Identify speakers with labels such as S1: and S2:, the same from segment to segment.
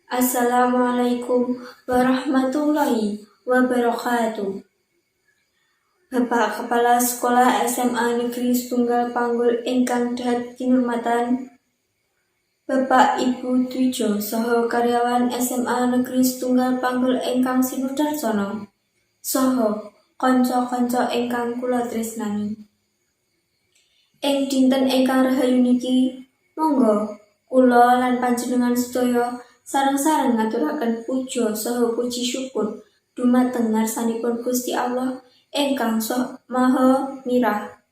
S1: Assalamualaikum warahmatullahi wabarakatuh. Bapak Kepala Sekolah SMA Negeri Setunggal Panggul ingkang dahat kinurmatan, Bapak Ibu Tujo saha karyawan SMA Negeri Setunggal Panggul ingkang sinudarsono, saha kanca-kanca ingkang kula tresnani. Ing dinten ingkang rahayu niki, monggo kula lan panjenengan sedaya sareng-sareng ngaturaken puja saha puji syukur dumateng ngarsanipun Gusti Allah ingkang Maha Mirah.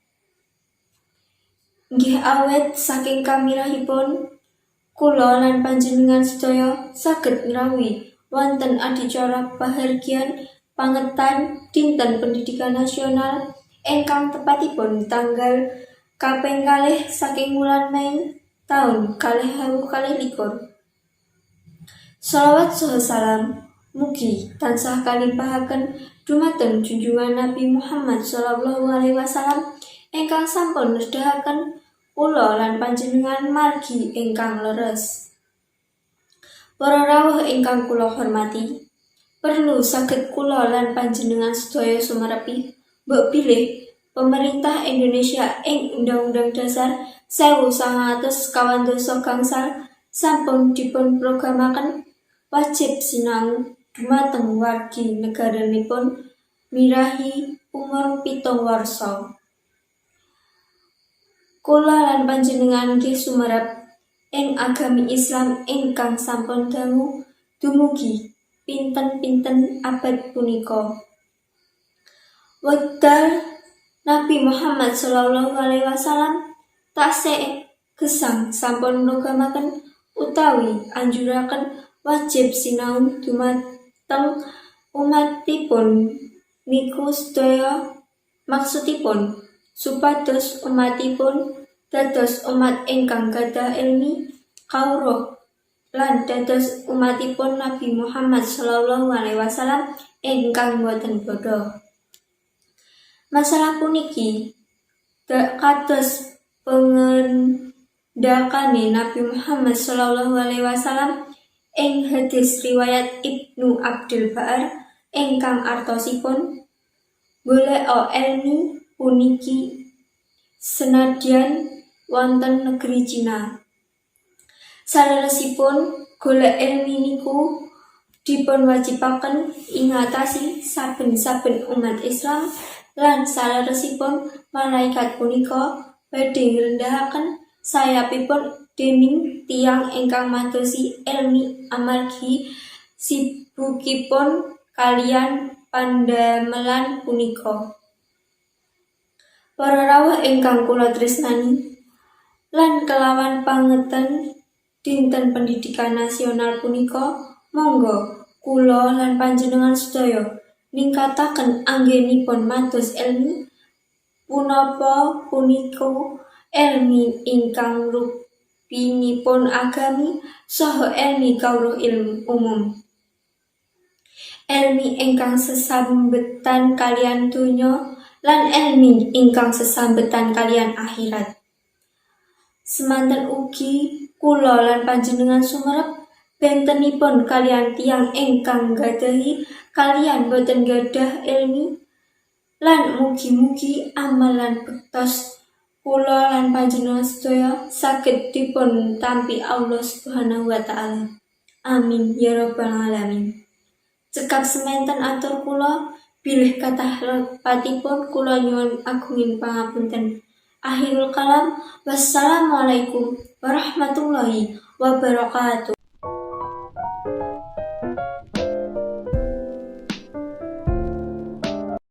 S1: Nggih awet saking kamirahipun kula lan panjenengan sedaya saged ngrawuhi wonten adicara pahargyan pangetan Dinten Pendidikan Nasional ingkang tepatipun tanggal kaping 2 saking wulan Mei taun 2022. Shalawat saha salam mugi tansah kalimpahaken dumateng junjungan Nabi Muhammad SAW ingkang sampun nedahaken kula lan panjenengan margi ingkang leres. Para rawuh ingkang kula hormati, perlu saged kula lan panjenengan sedaya sumerepi mbok bilih Pemerintah Indonesia ing Undang-Undang Dasar 1952 gangsal sampun dipunprogramaken wajib sinau dumateng wargi negaranipun mirahi umur 7 warsa. Kula lan panjenengan nggih sumerep ing agami Islam ingkang sampun dangu dumugi pinten-pinten abad punika. Wekdal Nabi Muhammad SAW taksih gesang sampun programaken utawi anjuraken wajib sinau dumateng umatipun niku sedaya maksudipun supados umatipun dados umat ingkang gadhah ilmi kawruh lan dados umatipun Nabi Muhammad SAW ingkang boten bodho. Masalah puniki kados pengendakane Nabi Muhammad SAW ing hadis riwayat Ibnu Abdul Ba'ar ingkang artosipun goleka ilmi puniki senadyan wonten negeri Cina. Saleresipun golek ilmi niku dipunwajibaken ing atasi saben-saben umat Islam lan saleresipun malaikat punika badhe ngrendahaken sayapipun dening tiyang ingkang madosi ilmi amargi sibukipun kalian pandamelan punika. Para rawuh ingkang kula tresnani lan kelawan pangeten Dinten Pendidikan Nasional punika, monggo kula lan panjenengan sedaya ningkataken anggenipun mados ilmi punapa punika ilmi ingkang rupinipun agami saha ilmi kawruh ilmu umum. Ilmi ingkang sesambetan kalian donya lan ilmi ingkang sesambetan kalian akhirat. Semanten ugi kula lan panjenengan sumerep bentenipun kalian tiyang ingkang gadhahi kalian boten gadhah ilmi lan mugi-mugi amalan bektos kula lan panjenengan sedaya saged dipun tampi Allah Subhanahu wa taala. Amin ya rabbal alamin. Cekap semanten atur kula bilih kathah lepatipun kula nyuwun agunging pangapunten. Akhirul kalam, wassalamualaikum warahmatullahi wabarakatuh.